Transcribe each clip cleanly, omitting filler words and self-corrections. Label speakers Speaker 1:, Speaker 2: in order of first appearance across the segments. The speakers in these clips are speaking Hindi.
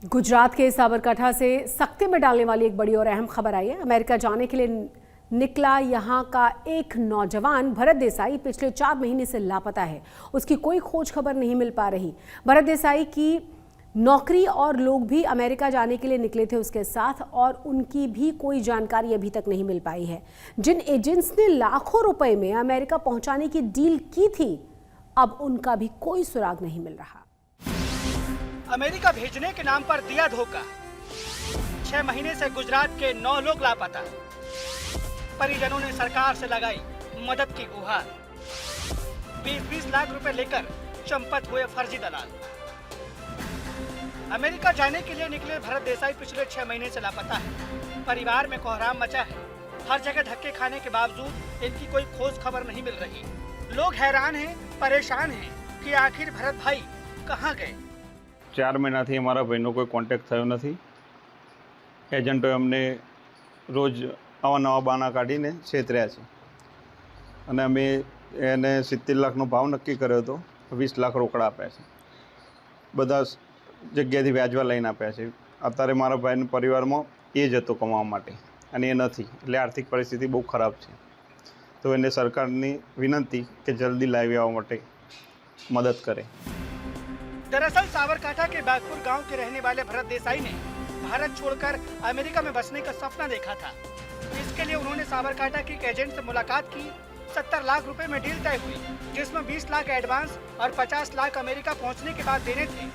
Speaker 1: गुजरात के साबरकांठा से सख्ती में डालने वाली एक बड़ी और अहम खबर आई है। अमेरिका जाने के लिए निकला यहां का एक नौजवान भरत देसाई पिछले 4 महीने से लापता है। उसकी कोई खोज खबर नहीं मिल पा रही। भरत देसाई की नौकरी और लोग भी अमेरिका जाने के लिए निकले थे उसके साथ, और उनकी भी कोई जानकारी अभी तक नहीं मिल पाई है। जिन एजेंट्स ने लाखों रुपए में अमेरिका पहुंचाने की डील की थी, अब उनका भी कोई सुराग नहीं मिल रहा।
Speaker 2: अमेरिका भेजने के नाम पर दिया धोखा। 6 महीने से गुजरात के 9 लोग लापता। परिजनों ने सरकार से लगाई मदद की गुहार। 20-20 लाख रुपए लेकर चंपत हुए फर्जी दलाल। अमेरिका जाने के लिए निकले भरत देसाई पिछले 6 महीने से लापता है। परिवार में कोहराम मचा है। हर जगह धक्के खाने के बावजूद इनकी कोई खोज खबर नहीं मिल रही। लोग हैरान हैं, परेशान हैं कि आखिर भरत भाई कहाँ गए।
Speaker 3: 4 મહિનાથી અમારા ભાઈનો કોઈ કોન્ટેક્ટ થયો નથી। એજન્ટોએ અમને રોજ નવા બહાના કાઢીને છેતર્યા છે અને અમે એને 70 લાખનો ભાવ નક્કી કર્યો હતો। 20 લાખ રોકડા આપ્યા છે। બધા જગ્યાથી વ્યાજવા લઈને આપ્યા છે। અત્યારે મારા ભાઈના પરિવારમાં એ જ હતો કમાવા માટે અને એ નથી, એટલે આર્થિક પરિસ્થિતિ બહુ ખરાબ છે। તો એને સરકારની વિનંતી કે જલ્દી લાવી આવવા માટે મદદ કરે।
Speaker 2: दरअसल साबरकांठा के बागपुर गांव के रहने वाले भरत देसाई ने भारत छोड़कर अमेरिका में बसने का सपना देखा था। इसके लिए उन्होंने साबरकांठा के एक एजेंट से मुलाकात की। 70 लाख रुपए में डील तय हुई, जिसमें 20 लाख एडवांस और 50 लाख अमेरिका पहुंचने के बाद देने थे।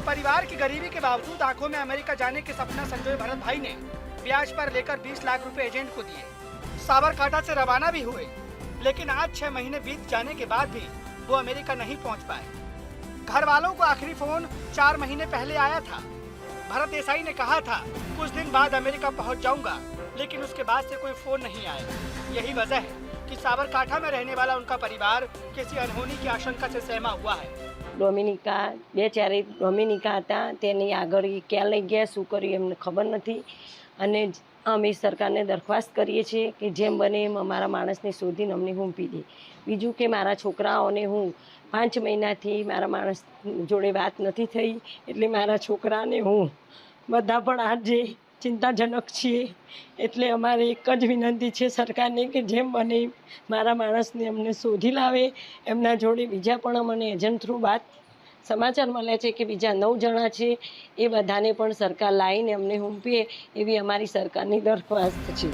Speaker 2: परिवार की गरीबी के बावजूद आंखों में अमेरिका जाने के सपना संजोए भरत भाई ने ब्याज पर लेकर 20 लाख रुपए एजेंट को दिए। साबरकांठा से रवाना भी हुए, लेकिन आज 6 महीने बीत जाने के बाद भी वो अमेरिका नहीं पहुँच पाए। घर वालों को आखिरी फोन 4 महीने पहले आया था। भरत देसाई ने कहा था कुछ दिन बाद अमेरिका पहुंच जाऊंगा, लेकिन उसके बाद से कोई फोन नहीं आया। यही वजह है कि साबरकांठा में रहने वाला उनका परिवार किसी अनहोनी की आशंका से सहमा हुआ है।
Speaker 4: डोमिनिका 2-4 डोमिनिका હતા, તેની આગળ ક્યાં લઈ ગયા, શું કર્યું એમને ખબર નથી। અને અમે સરકારને દરખાસ્ત કરીએ છીએ કે જેમ બને એમ અમારા માણસને શોધીને અમને સોંપી દે। બીજું કે મારા છોકરાઓને હું 5 મહિનાથી મારા માણસ જોડે વાત નથી થઈ, એટલે મારા છોકરાને હું બધા પણ આજે ચિંતાજનક છીએ। એટલે અમારે એક જ વિનંતી છે સરકારને કે જેમ બને મારા માણસને અમને શોધી લાવે। એમના જોડે બીજા પણ અમને એજન્ટ થ્રુ વાત સમાચાર મળ્યા છે કે બીજા 9 જણા છે, એ બધાને પણ સરકાર લાવીને અમને સોંપે એવી અમારી સરકારની દરખાસ્ત છે।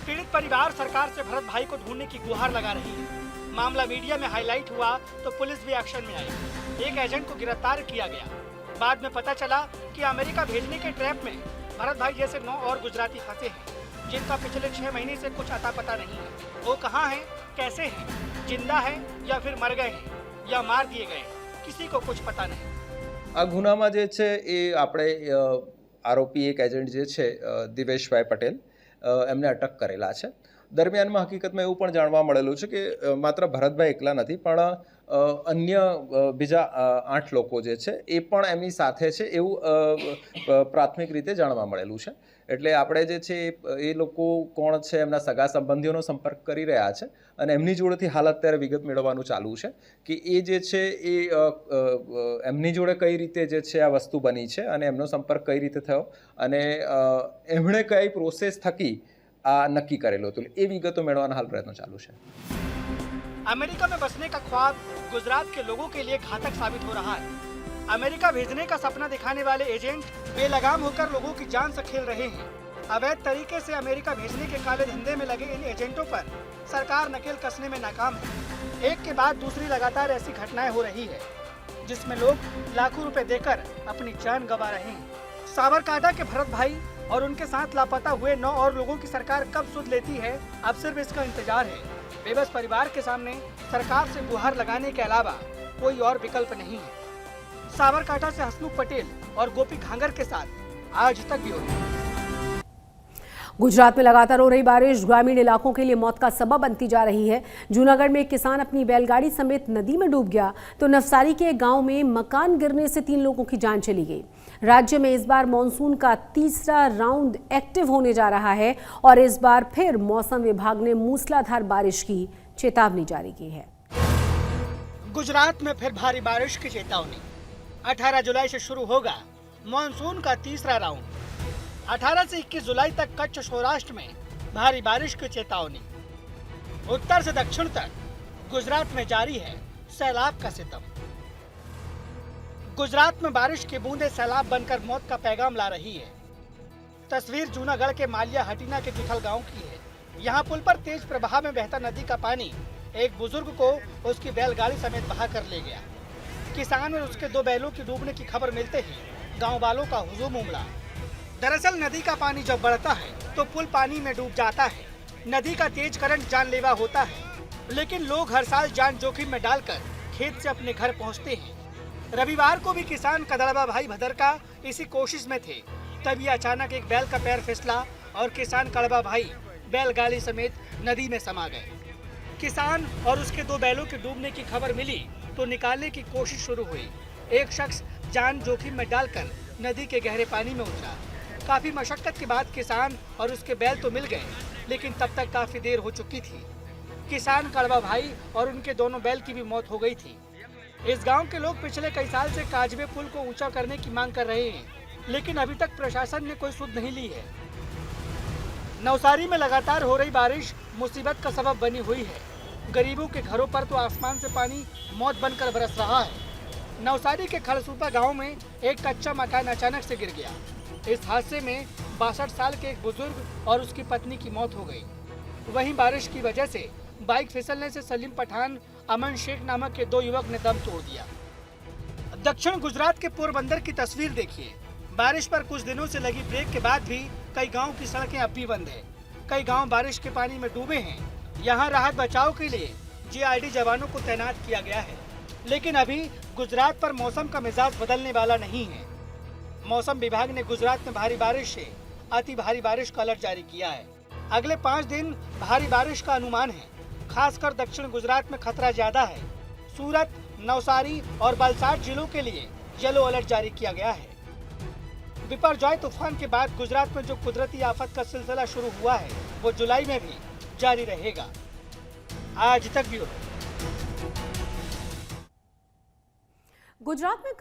Speaker 2: पीड़ित परिवार सरकार से भरत भाई को ढूंढने की गुहार लगा रही है। मामला मीडिया में हाईलाइट हुआ तो पुलिस भी एक्शन में आई। एक एजेंट को गिरफ्तार किया गया। बाद में पता चला कि अमेरिका भेजने के ट्रैप में भरत भाई जैसे 9 और गुजराती फंसे हैं, जिनका पिछले 6 महीने से कुछ अता पता नहीं है। वो कहाँ हैं, कैसे हैं, जिंदा हैं या फिर मर गए हैं या मार दिए गए, किसी को कुछ पता नहीं।
Speaker 5: આ ગુનામાં જે છે એ આપણે આરોપી એક એજન્ટ જે છે દિવેશભાઈ પટેલ એમને અટક કરેલા છે। દરમિયાનમાં હકીકતમાં એવું પણ જાણવા મળેલું છે કે માત્ર ભરતભાઈ એકલા નથી, પણ અન્ય બીજા 8 લોકો જે છે એ પણ એમની સાથે છે એવું પ્રાથમિક રીતે જાણવા મળેલું છે। એટલે આપણે જે છે એ લોકો કોણ છે, એમના સગા સંબંધીઓનો સંપર્ક કરી રહ્યા છે અને એમની જોડેથી હાલ અત્યારે વિગત મેળવવાનું ચાલુ છે કે એ જે છે એ એમની જોડે કઈ રીતે જે છે આ વસ્તુ બની છે અને એમનો સંપર્ક કઈ રીતે થયો અને એમણે કઈ પ્રોસેસ થકી આ નક્કી કરેલું હતું, એ વિગતો મેળવવાના હાલ પ્રયત્નો ચાલુ છે।
Speaker 2: अमेरिका में बसने का ख्वाब गुजरात के लोगों के लिए घातक साबित हो रहा है। अमेरिका भेजने का सपना दिखाने वाले एजेंट बेलगाम होकर लोगों की जान से खेल रहे हैं। अवैध तरीके से अमेरिका भेजने के काले धंधे में लगे इन एजेंटों पर सरकार नकेल कसने में नाकाम है। एक के बाद दूसरी लगातार ऐसी घटनाएं हो रही है, जिसमें लोग लाखों रुपए देकर अपनी जान गंवा रहे हैं। साबरकांठा के भरत भाई और उनके साथ लापता हुए 9 और लोगों की सरकार कब सुध लेती है, अब सिर्फ इसका इंतजार है। बेबस परिवार के सामने सरकार से गुहार लगाने के अलावा कोई और विकल्प नहीं है। साबरकांठा से हसमुख पटेल और गोपी घांगर के साथ आज तक ब्यूरो।
Speaker 1: गुजरात में लगातार हो रही बारिश ग्रामीण इलाकों के लिए मौत का सबब बनती जा रही है। जूनागढ़ में एक किसान अपनी बैलगाड़ी समेत नदी में डूब गया तो नवसारी के गांव में मकान गिरने से 3 लोगों की जान चली गई। राज्य में इस बार मॉनसून का तीसरा राउंड एक्टिव होने जा रहा है और इस बार फिर मौसम विभाग ने मूसलाधार बारिश की चेतावनी जारी की है।
Speaker 2: गुजरात में फिर भारी बारिश की चेतावनी। 18 जुलाई से शुरू होगा मॉनसून का तीसरा राउंड। 18 से 21 जुलाई तक कच्छ सौराष्ट्र में भारी बारिश की चेतावनी। उत्तर से दक्षिण तक गुजरात में जारी है सैलाब का सितम। गुजरात में बारिश की बूंदें सैलाब बनकर मौत का पैगाम ला रही है। तस्वीर जूनागढ़ के मालिया हटीना के जुथल गांव की है। यहाँ पुल पर तेज प्रवाह में बहता नदी का पानी एक बुजुर्ग को उसकी बैलगाड़ी समेत बहा कर ले गया। किसान और उसके 2 बैलों की डूबने की खबर मिलते ही गांव वालों का हुजूम उमड़ा। दरअसल नदी का पानी जब बढ़ता है तो पुल पानी में डूब जाता है। नदी का तेज करंट जानलेवा होता है, लेकिन लोग हर साल जान जोखिम में डालकर खेत से अपने घर पहुंचते हैं। रविवार को भी किसान कदड़बा भाई भदरका इसी कोशिश में थे, तभी अचानक एक बैल का पैर फिसला और किसान कड़बा भाई बैलगाड़ी समेत नदी में समा गए। किसान और उसके 2 बैलों के डूबने की खबर मिली तो निकालने की कोशिश शुरू हुई। एक शख्स जान जोखिम में डालकर नदी के गहरे पानी में उतरा। काफी मशक्कत के बाद किसान और उसके बैल तो मिल गए, लेकिन तब तक काफी देर हो चुकी थी। किसान कड़वा भाई और उनके दोनों बैल की भी मौत हो गई थी। इस गांव के लोग पिछले कई साल से काजबे पुल को ऊंचा करने की मांग कर रहे हैं, लेकिन अभी तक प्रशासन ने कोई सुध नहीं ली है। नवसारी में लगातार हो रही बारिश मुसीबत का सबब बनी हुई है। गरीबों के घरों पर तो आसमान से पानी मौत बनकर बरस रहा है। नवसारी के खड़सूपा गांव में एक कच्चा मकान अचानक से गिर गया। इस हादसे में 62 साल के एक बुजुर्ग और उसकी पत्नी की मौत हो गई। वहीं बारिश की वजह से बाइक फिसलने से सलीम पठान, अमन शेख नामक के 2 युवक ने दम तोड़ दिया। दक्षिण गुजरात के पोरबंदर की तस्वीर देखिए। बारिश पर कुछ दिनों से लगी ब्रेक के बाद भी कई गांव की सड़कें अब भी बंद है। कई गांव बारिश के पानी में डूबे हैं। यहां राहत बचाव के लिए जीआईडी जवानों को तैनात किया गया है, लेकिन अभी गुजरात पर मौसम का मिजाज बदलने वाला नहीं है। मौसम विभाग ने गुजरात में भारी बारिश से अति भारी बारिश का अलर्ट जारी किया है। अगले 5 दिन भारी बारिश का अनुमान है। खासकर दक्षिण गुजरात में खतरा ज्यादा है। सूरत, नवसारी और वलसाड जिलों के लिए येलो अलर्ट जारी किया गया है। बिपरजॉय तूफान के बाद गुजरात में जो कुदरती आफत का सिलसिला शुरू हुआ है वो जुलाई में भी जारी रहेगा। आज तक ब्यूरो।
Speaker 1: गुजरात में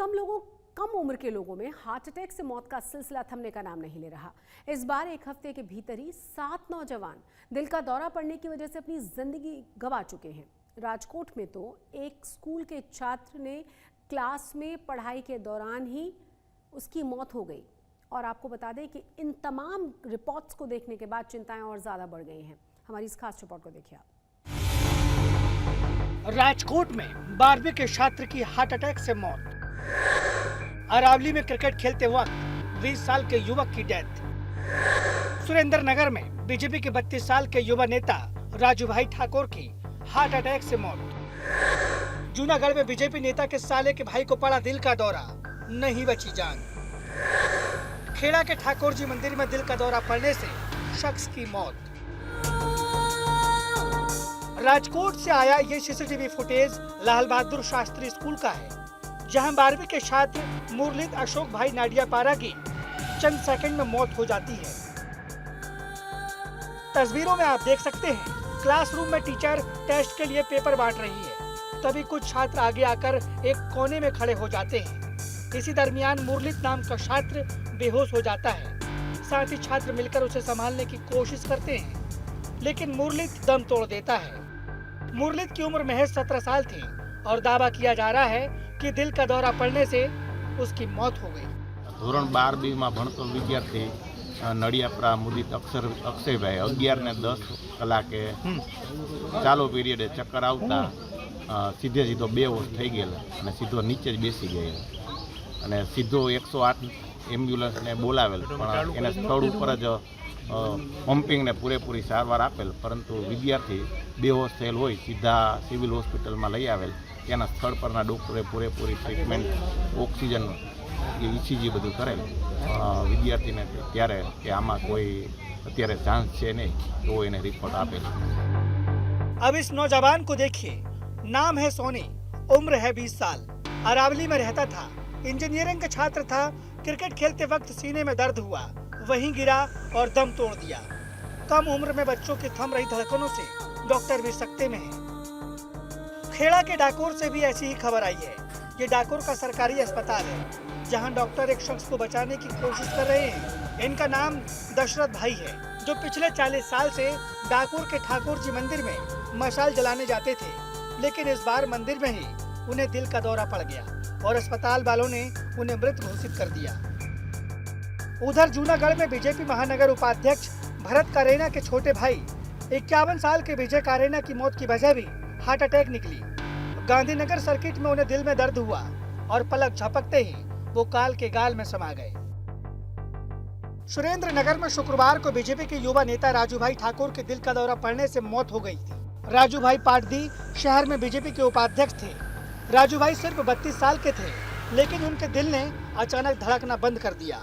Speaker 1: कम उम्र के लोगों में हार्ट अटैक से मौत का सिलसिला थमने का नाम नहीं ले रहा। इस बार एक हफ्ते के भीतर ही 7 नौजवान दिल का दौरा पड़ने की वजह से अपनी जिंदगी गंवा चुके हैं। राजकोट में तो एक स्कूल के छात्र ने क्लास में पढ़ाई के दौरान ही उसकी मौत हो गई। और आपको बता दें कि इन तमाम रिपोर्ट्स को देखने के बाद चिंताएं और ज्यादा बढ़ गई हैं। हमारी इस खास रिपोर्ट को देखिए आप।
Speaker 2: राजकोट में 12वीं के छात्र की हार्ट अटैक से मौत। अरावली में क्रिकेट खेलते वक्त 20 साल के युवक की डेथ। सुरेंद्र नगर में बीजेपी के 32 साल के युवा नेता राजू भाई ठाकुर की हार्ट अटैक से मौत। जूनागढ़ में बीजेपी नेता के साले के भाई को पड़ा दिल का दौरा, नहीं बची जान। खेड़ा के ठाकुर जी मंदिर में दिल का दौरा पड़ने से शख्स की मौत। राजकोट से आया ये CCTV footage Lal Bahadur Shastri school का है, जहां 12वीं के छात्र मुरलीत अशोक भाई नाडियापारा की चंद सेकंड में मौत हो जाती है। तस्वीरों में आप देख सकते हैं क्लासरूम में टीचर टेस्ट के लिए पेपर बांट रही है। तभी कुछ छात्र आगे आकर एक कोने में खड़े हो जाते हैं। इसी दरमियान मुरलीत नाम का छात्र बेहोश हो जाता है। साथ ही छात्र मिलकर उसे संभालने की कोशिश करते हैं, लेकिन मुरलीत दम तोड़ देता है। मुरलीत की उम्र महज 17 साल थी और दावा किया जा रहा है कि दिल का दौरा पड़ने से उसकी मौत हो गई।
Speaker 6: ધોરણ 12 માં ભણતો વિદ્યાર્થી નડિયાપરા મુદિત અક્ષયભાઈ 11:10 કલાકે ચાલુ પીરિયડે ચક્કર આવતા સીધો બેહોશ થઈ ગયેલો અને સીધો નીચે જ બેસી ગયેલો અને સીધો 108 એમ્બ્યુલન્સને બોલાવેલ, પણ એને સ્થળ ઉપર જ પમ્પિંગને પૂરેપૂરી સારવાર આપેલ, પરંતુ વિદ્યાર્થી બેહોશ થયેલ હોય સીધા સિવિલ હોસ્પિટલમાં લઈ આવેલ। ત્યાંના સ્થળ પરના ડૉક્ટરે પૂરેપૂરી ટ્રીટમેન્ટ, ઓક્સિજન, ઈસીજી બધું કરેલ વિદ્યાર્થીને ત્યારે કે આમાં કોઈ અત્યારે ચાન્સ છે નહીં, તો એને રિપોર્ટ આપેલ।
Speaker 2: अब इस नौजवान को देखिए, नाम है सोनी, उम्र है 20 साल, अरावली में रहता था, इंजीनियरिंग का छात्र था। क्रिकेट खेलते वक्त सीने में दर्द हुआ, वहीं गिरा और दम तोड़ दिया। कम उम्र में बच्चों की थम रही धड़कनों से डॉक्टर भी सकते में है। खेड़ा के डाकोर से भी ऐसी ही खबर आई है। ये डाकोर का सरकारी अस्पताल है। जहां डॉक्टर एक शख्स को बचाने की कोशिश कर रहे हैं। इनका नाम दशरथ भाई है, जो पिछले 40 साल से डाकुर के ठाकुर जी मंदिर में मशाल जलाने जाते थे, लेकिन इस बार मंदिर में ही उन्हें दिल का दौरा पड़ गया और अस्पताल वालों ने उन्हें मृत घोषित कर दिया। उधर जूनागढ़ में बीजेपी महानगर उपाध्यक्ष भरत कारेना के छोटे भाई 51 साल के विजय कारेना की मौत की वजह भी हार्ट अटैक निकली। गांधीनगर सर्किट में उन्हें दिल में दर्द हुआ और पलक झपकते ही वो काल के गाल में समा गए। सुरेंद्र नगर में शुक्रवार को बीजेपी के युवा नेता राजू भाई ठाकुर के दिल का दौरा पड़ने से मौत हो गई थी। राजू भाई पाटदी शहर में बीजेपी के उपाध्यक्ष थे। राजू भाई सिर्फ 32 साल के थे, लेकिन उनके दिल ने अचानक धड़कना बंद कर दिया।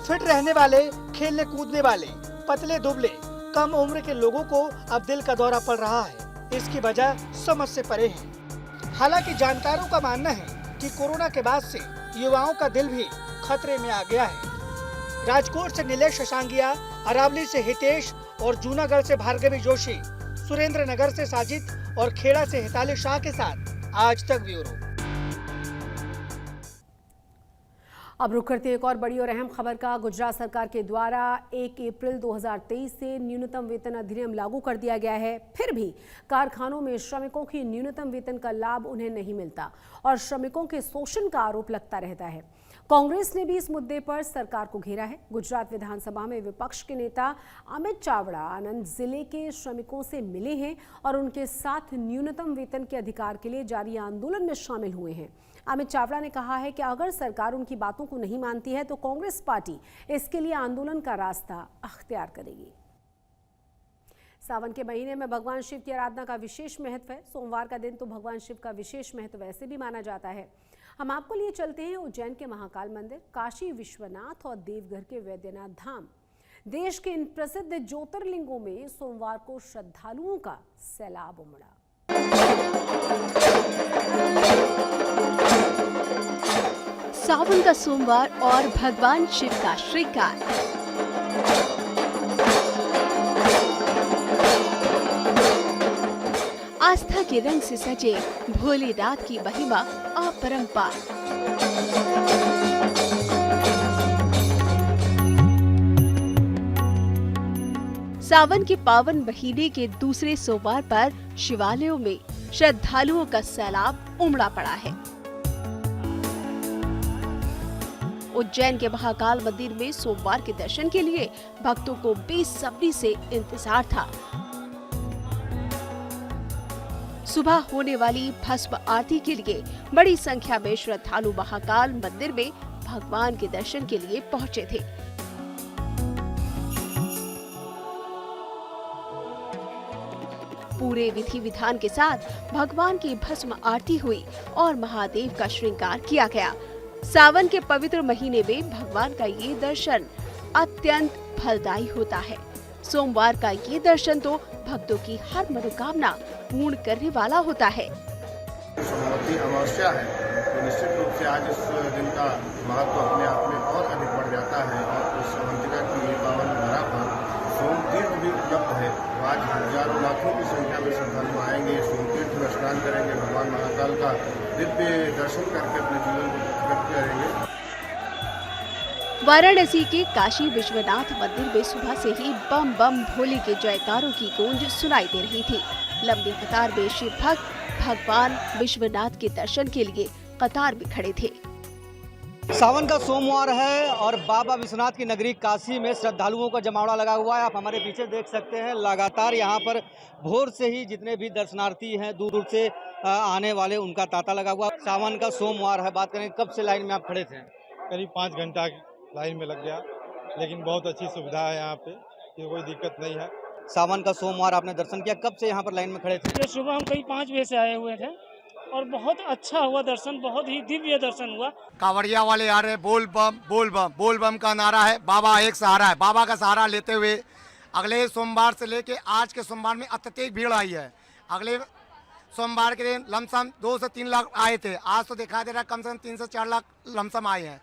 Speaker 2: फिट रहने वाले, खेलने कूदने वाले, पतले दुबले, कम उम्र के लोगों को अब दिल का दौरा पड़ रहा है। इसकी वजह समझ से परे है। हालांकि जानकारों का मानना है कि कोरोना के बाद से युवाओं का दिल भी खतरे में आ गया है। राजकोट से नीलेश शशांगिया, अरावली से हितेश और जूनागढ़ से भार्गवी जोशी, सुरेंद्र नगर से साजिद और खेड़ा से हिताली शाह के साथ आज तक ब्यूरो।
Speaker 1: अब रुक करते हैं एक और बड़ी और अहम खबर का। गुजरात सरकार के द्वारा 1 अप्रैल 2023 से न्यूनतम वेतन अधिनियम लागू कर दिया गया है। फिर भी कारखानों में श्रमिकों की न्यूनतम वेतन का लाभ उन्हें नहीं मिलता और श्रमिकों के शोषण का आरोप लगता रहता है। कांग्रेस ने भी इस मुद्दे पर सरकार को घेरा है। गुजरात विधानसभा में विपक्ष के नेता अमित चावड़ा आनंद जिले के श्रमिकों से मिले हैं और उनके साथ न्यूनतम वेतन के अधिकार के लिए जारी आंदोलन में शामिल हुए हैं। अमित चावड़ा ने कहा है कि अगर सरकार उनकी बातों को नहीं मानती है तो कांग्रेस पार्टी इसके लिए आंदोलन का रास्ता अख्तियार करेगी। सावन के महीने में भगवान शिव की आराधना का विशेष महत्व है। सोमवार का दिन तो भगवान शिव का विशेष महत्व वैसे भी माना जाता है। हम आपको लिए चलते हैं उज्जैन के महाकाल मंदिर, काशी विश्वनाथ और देवघर के वैद्यनाथ धाम। देश के इन प्रसिद्ध ज्योतिर्लिंगों में सोमवार को श्रद्धालुओं का सैलाब उमड़ा।
Speaker 7: सावन का सोमवार और भगवान शिव का श्रृंगार। आस्था के रंग से सजे भोलेनाथ की महिमा अपरंपार। सावन के पावन महीने के दूसरे सोमवार पर शिवालयों में श्रद्धालुओं का सैलाब उमड़ा पड़ा है। उज्जैन के महाकाल मंदिर में सोमवार के दर्शन के लिए भक्तों को बेसब्री से इंतजार था। सुबह होने वाली भस्म आरती के लिए बड़ी संख्या में श्रद्धालु महाकाल मंदिर में भगवान के दर्शन के लिए पहुंचे थे। पूरे विधि विधान के साथ भगवान की भस्म आरती हुई और महादेव का श्रृंगार किया गया। सावन के पवित्र महीने में भगवान का ये दर्शन अत्यंत फलदायी होता है। सोमवार का ये दर्शन तो भक्तों की हर मनोकामना पूर्ण करने वाला होता है।
Speaker 8: सोमवती अमावस्या है तो निश्चित रूप से आज इस दिन का महत्व अपने आप में और अधिक बढ़ जाता है और उस अवंतिका की ये पावन धरा पर सोम तीर्थ भी उपलब्ध है। आज हजारों लाखों की संख्या में श्रद्धालु आएंगे, सोम तीर्थ में स्नान करेंगे, भगवान महाकाल का दिव्य दर्शन करके अपने जीवन को व्यक्त करेंगे।
Speaker 7: वाराणसी के काशी विश्वनाथ मंदिर में सुबह से ही बम बम भोले के जयकारों की गूंज सुनाई दे रही थी। लंबी कतार में शिव भक्त भगवान विश्वनाथ के दर्शन के लिए कतार में खड़े थे।
Speaker 2: सावन का सोमवार है और बाबा विश्वनाथ की नगरी काशी में श्रद्धालुओं का जमावड़ा लगा हुआ है। आप हमारे पीछे देख सकते हैं, लगातार यहाँ पर भोर से ही जितने भी दर्शनार्थी हैं दूर दूर से आने वाले उनका तांता लगा हुआ। सावन का सोमवार है, बात करें कब से लाइन में आप खड़े थे?
Speaker 9: करीब 5 घंटा लाइन में लग गया, लेकिन बहुत अच्छी सुविधा है यहाँ पे, कोई दिक्कत नहीं है।
Speaker 2: सावन का सोमवार आपने दर्शन किया, कब से यहाँ पर लाइन में खड़े थे?
Speaker 10: सुबह हम कहीं 5 बजे से आए हुए थे और बहुत अच्छा हुआ दर्शन, बहुत ही दिव्य दर्शन हुआ।
Speaker 11: कांवड़िया वाले आ रहे, बोल बम बोल बम बोल बम का नारा है। बाबा एक सहारा है, बाबा का सहारा लेते हुए अगले सोमवार से लेके आज के सोमवार में अत्यधिक भीड़ आई है। अगले सोमवार के दिन लमसम 2 से 3 लाख आए थे, आज तो दिखाई दे रहा है कम से कम 3 से 4 लाख लमसम आए हैं।